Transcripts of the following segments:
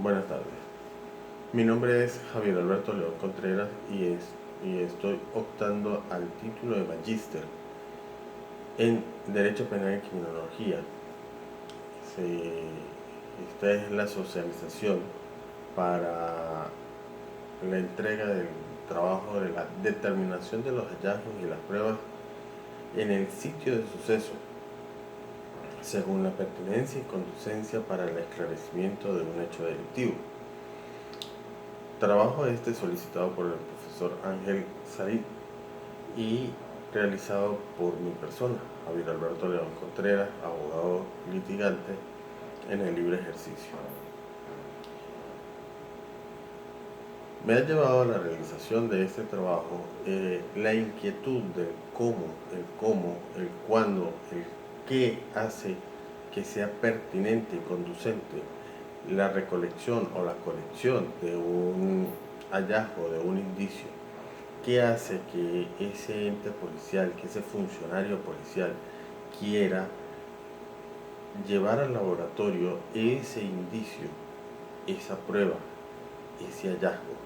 Buenas tardes. Mi nombre es Javier Alberto León Contreras y estoy optando al título de Magíster en Derecho Penal y Criminología. Esta es la socialización para la entrega del trabajo de la determinación de los hallazgos y las pruebas en el sitio de suceso, según la pertinencia y conducencia para el esclarecimiento de un hecho delictivo. Trabajo solicitado por el profesor Ángel Said y realizado por mi persona, Javier Alberto León Contreras, abogado litigante en el libre ejercicio. Me ha llevado a la realización de este trabajo la inquietud del cómo, el cuándo, el qué hace que sea pertinente y conducente la recolección o la colección de un hallazgo, de un indicio. ¿Qué hace que ese ente policial, que ese funcionario policial quiera llevar al laboratorio ese indicio, esa prueba, ese hallazgo?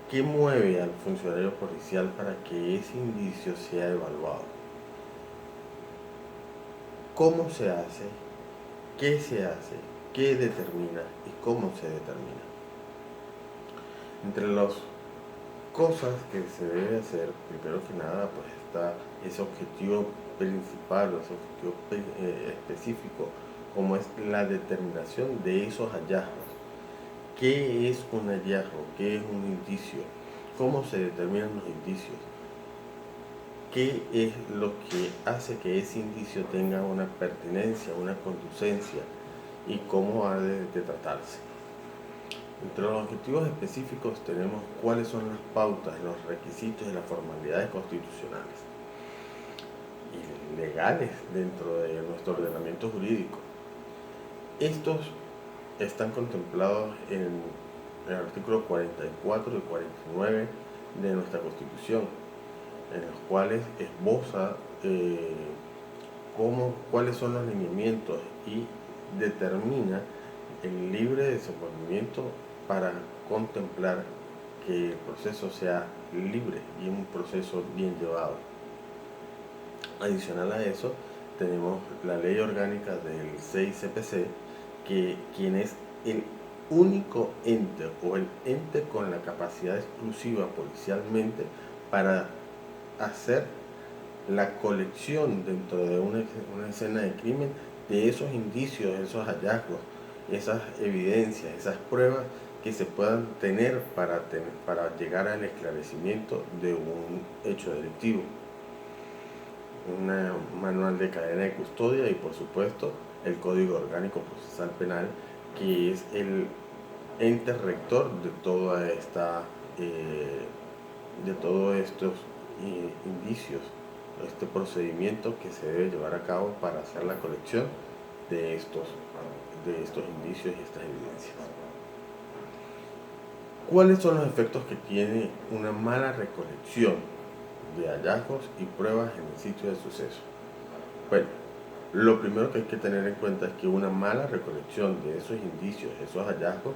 ¿Qué mueve al funcionario policial para que ese indicio sea evaluado? ¿Cómo se hace? ¿Qué se hace? ¿Qué determina? ¿Y cómo se determina? Entre las cosas que se debe hacer, primero que nada, pues está ese objetivo principal o ese objetivo específico, como es la determinación de esos hallazgos. ¿Qué es un hallazgo? ¿Qué es un indicio? ¿Cómo se determinan los indicios? ¿Qué es lo que hace que ese indicio tenga una pertinencia, una conducencia y cómo ha de tratarse? Entre los objetivos específicos tenemos cuáles son las pautas, los requisitos y las formalidades constitucionales y legales dentro de nuestro ordenamiento jurídico. Estos están contemplados en el artículo 44 y 49 de nuestra Constitución, en los cuales esboza cuáles son los lineamientos y determina el libre desenvolvimiento para contemplar que el proceso sea libre y un proceso bien llevado. Adicional a eso, tenemos la ley orgánica del 6CPC, quien es el único ente o el ente con la capacidad exclusiva policialmente para hacer la colección dentro de una escena de crimen de esos indicios, esos hallazgos, esas evidencias, esas pruebas que se puedan tener para llegar al esclarecimiento de un hecho delictivo. Un manual de cadena de custodia y, por supuesto, el Código Orgánico Procesal Penal, que es el ente rector de todos estos indicios, este procedimiento que se debe llevar a cabo para hacer la colección de estos indicios y estas evidencias. ¿Cuáles son los efectos que tiene una mala recolección de hallazgos y pruebas en el sitio del suceso? Bueno, lo primero que hay que tener en cuenta es que una mala recolección de esos indicios, esos hallazgos,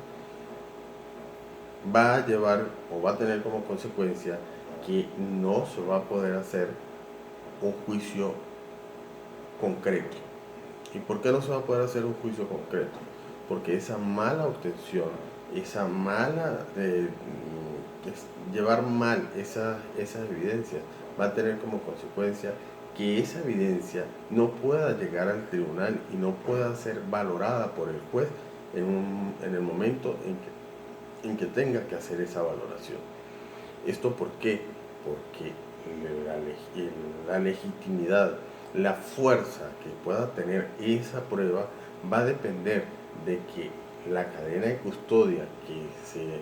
va a llevar o va a tener como consecuencia que no se va a poder hacer un juicio concreto. ¿Y por qué no se va a poder hacer un juicio concreto? Porque esa mala obtención, esa mala llevar mal esas evidencias va a tener como consecuencia que esa evidencia no pueda llegar al tribunal y no pueda ser valorada por el juez en el momento en que tenga que hacer esa valoración. ¿Esto por qué? Porque la legitimidad, la fuerza que pueda tener esa prueba va a depender de que la cadena de custodia que se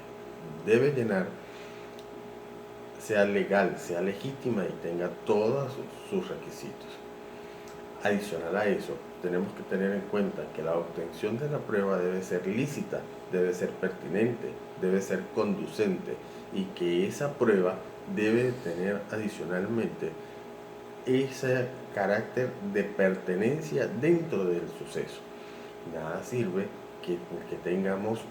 debe llenar sea legal, sea legítima y tenga todos sus requisitos. Adicional a eso, tenemos que tener en cuenta que la obtención de la prueba debe ser lícita, debe ser pertinente, debe ser conducente y que esa prueba debe tener adicionalmente ese carácter de pertenencia dentro del suceso. Nada sirve que tengamos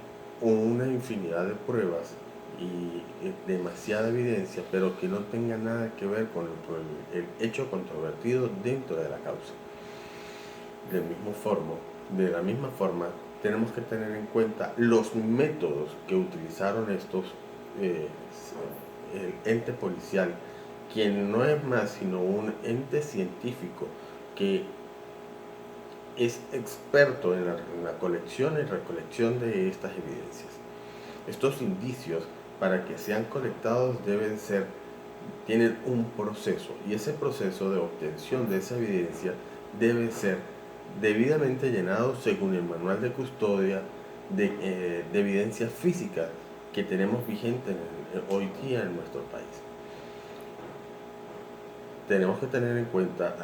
una infinidad de pruebas y demasiada evidencia, pero que no tenga nada que ver con el hecho controvertido dentro de la causa. De la misma forma, tenemos que tener en cuenta los métodos que utilizaron eh, el ente policial, quien no es más sino un ente científico que es experto en la colección y recolección de estas evidencias. Estos indicios, para que sean colectados, tienen un proceso, y ese proceso de obtención de esa evidencia debe ser debidamente llenado según el manual de custodia de evidencia física que tenemos vigente hoy día en nuestro país. Tenemos que tener en cuenta,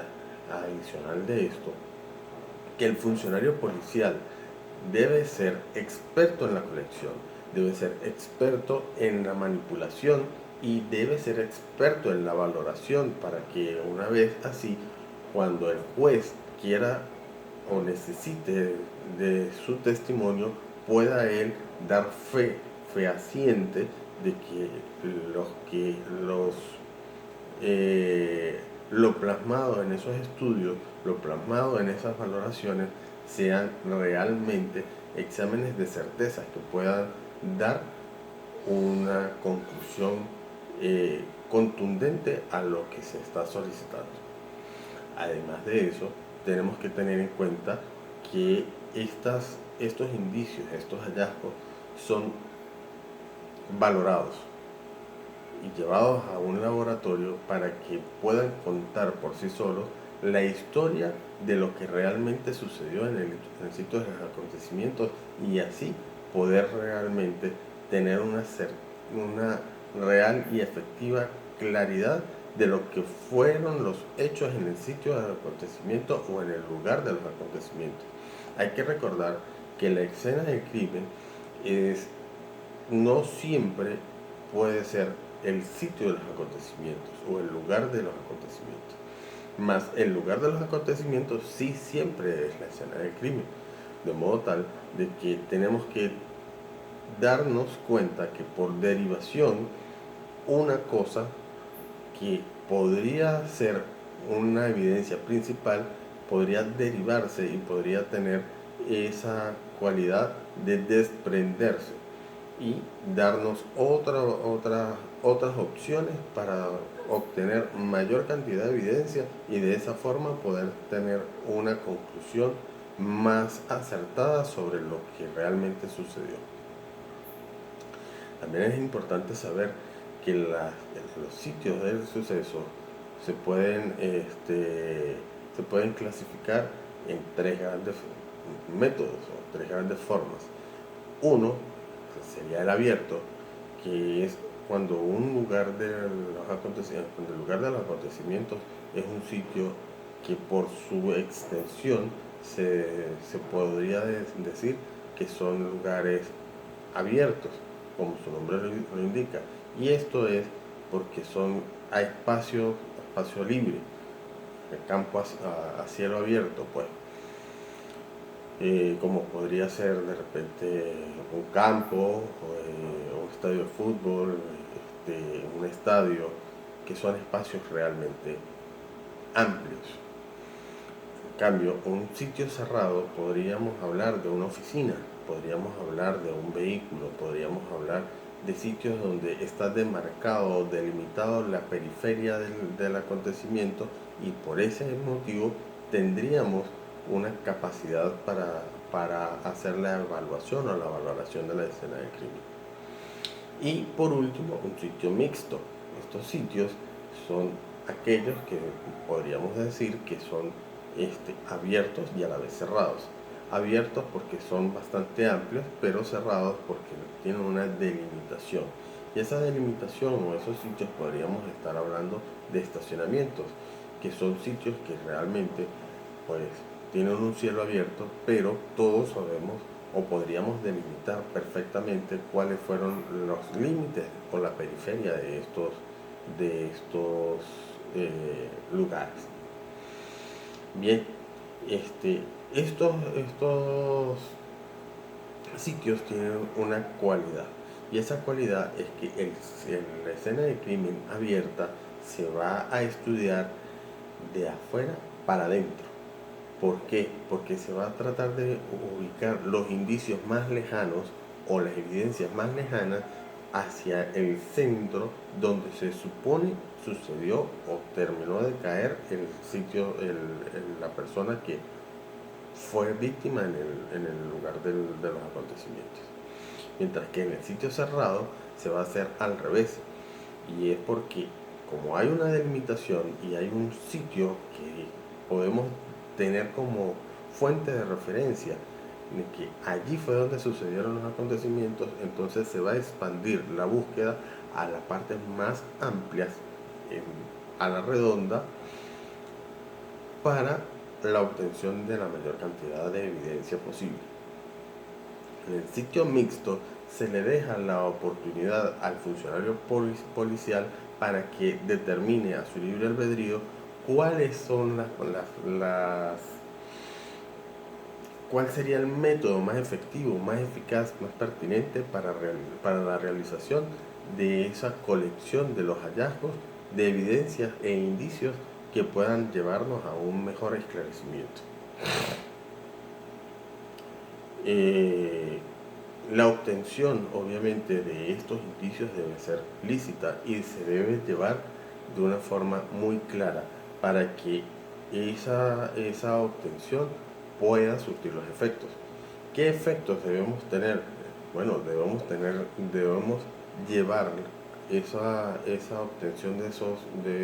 adicional de esto, que el funcionario policial debe ser experto en la colección, debe ser experto en la manipulación y debe ser experto en la valoración, para que una vez así, cuando el juez quiera o necesite de su testimonio, pueda él dar fe fehaciente de lo plasmado en esos estudios, lo plasmado en esas valoraciones, sean realmente exámenes de certeza que puedan dar una conclusión contundente a lo que se está solicitando. Además de eso, tenemos que tener en cuenta que estos indicios, estos hallazgos, son valorados y llevados a un laboratorio para que puedan contar por sí solos la historia de lo que realmente sucedió en el sitio de los acontecimientos, y así poder realmente tener una real y efectiva claridad de lo que fueron los hechos en el sitio del acontecimiento o en el lugar de los acontecimientos. Hay que recordar que la escena del crimen no siempre puede ser el sitio de los acontecimientos o el lugar de los acontecimientos. Mas el lugar de los acontecimientos sí siempre es la escena del crimen. De modo tal de que tenemos que darnos cuenta que por derivación, una cosa que podría ser una evidencia principal podría derivarse y podría tener esa cualidad de desprenderse y darnos otras opciones para obtener mayor cantidad de evidencia, y de esa forma poder tener una conclusión más acertada sobre lo que realmente sucedió. También es importante saber que los sitios del suceso se pueden clasificar en tres grandes métodos o tres grandes formas. Uno sería el abierto, que es cuando el lugar de los acontecimientos es un sitio que por su extensión se podría decir que son lugares abiertos, como su nombre lo indica, y esto es porque hay espacio libre, el campo a cielo abierto, pues. Como podría ser de repente un campo, un estadio de fútbol, un estadio, que son espacios realmente amplios. En cambio, un sitio cerrado, podríamos hablar de una oficina, podríamos hablar de un vehículo, podríamos hablar de sitios donde está demarcado, delimitado la periferia del acontecimiento, y por ese motivo tendríamos una capacidad para hacer la evaluación o la valoración de la escena del crimen. Y por último, un sitio mixto. Estos sitios son aquellos que podríamos decir que son abiertos y a la vez cerrados. Abiertos porque son bastante amplios, pero cerrados porque tienen una delimitación. Y esa delimitación o esos sitios, podríamos estar hablando de estacionamientos, que son sitios que realmente pues tienen un cielo abierto, pero todos sabemos o podríamos delimitar perfectamente cuáles fueron los límites o la periferia de estos lugares. Bien, Estos sitios tienen una cualidad, y esa cualidad es que en la escena de crimen abierta se va a estudiar de afuera para adentro. ¿Por qué? Porque se va a tratar de ubicar los indicios más lejanos o las evidencias más lejanas hacia el centro donde se supone sucedió o terminó de caer el sitio, la persona que fue víctima en el lugar de los acontecimientos. Mientras que en el sitio cerrado se va a hacer al revés. Y es porque como hay una delimitación y hay un sitio que podemos tener como fuente de referencia, de que allí fue donde sucedieron los acontecimientos, entonces se va a expandir la búsqueda a las partes más amplias, a la redonda, para la obtención de la mayor cantidad de evidencia posible. En el sitio mixto se le deja la oportunidad al funcionario policial para que determine a su libre albedrío cuáles son cuál sería el método más efectivo, más eficaz, más pertinente para la realización de esa colección de los hallazgos de evidencias e indicios que puedan llevarnos a un mejor esclarecimiento. La obtención, obviamente, de estos indicios debe ser lícita y se debe llevar de una forma muy clara para que esa obtención pueda surtir los efectos. ¿Qué efectos debemos tener? Bueno, debemos llevar esa obtención de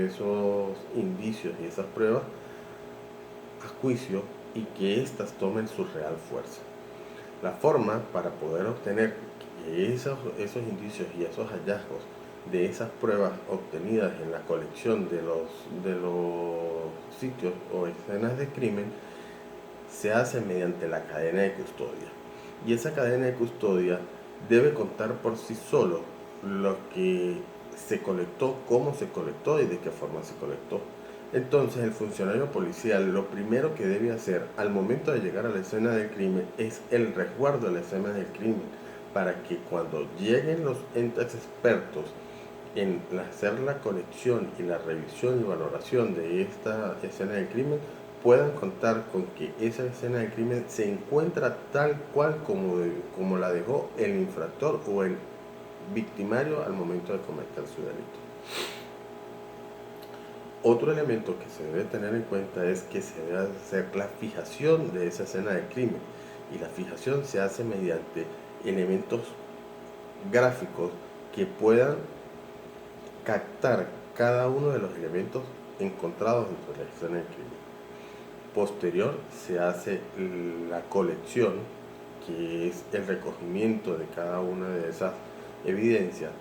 esos indicios y esas pruebas a juicio y que éstas tomen su real fuerza. La forma para poder obtener esos indicios y esos hallazgos de esas pruebas obtenidas en la colección de los sitios o escenas de crimen se hace mediante la cadena de custodia. Y esa cadena de custodia debe contar por sí solo lo que se colectó, cómo se colectó y de qué forma se colectó. Entonces el funcionario policial lo primero que debe hacer al momento de llegar a la escena del crimen es el resguardo de la escena del crimen, para que cuando lleguen los entes expertos en hacer la colección y la revisión y valoración de esta escena del crimen, puedan contar con que esa escena del crimen se encuentra tal cual como la dejó el infractor o el victimario al momento de cometer su delito. Otro elemento que se debe tener en cuenta es que se debe hacer la fijación de esa escena del crimen, y la fijación se hace mediante elementos gráficos que puedan captar cada uno de los elementos encontrados dentro de la escena del crimen. Posterior se hace la colección, que es el recogimiento de cada una de esas evidencias.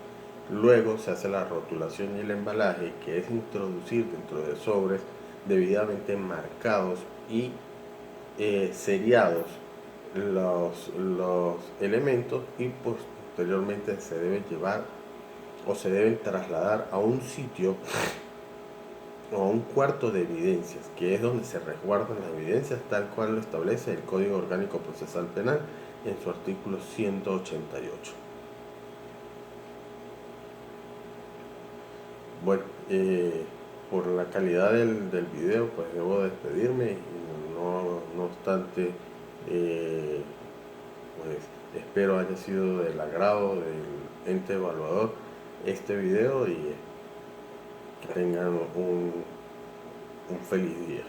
Luego se hace la rotulación y el embalaje, que es introducir dentro de sobres debidamente marcados y seriados los elementos, y posteriormente se debe llevar o se deben trasladar a un sitio o a un cuarto de evidencias, que es donde se resguardan las evidencias tal cual lo establece el Código Orgánico Procesal Penal en su artículo 188. Bueno, por la calidad del video, pues debo despedirme, no obstante, pues espero haya sido del agrado del ente evaluador este video, y que tengan un feliz día.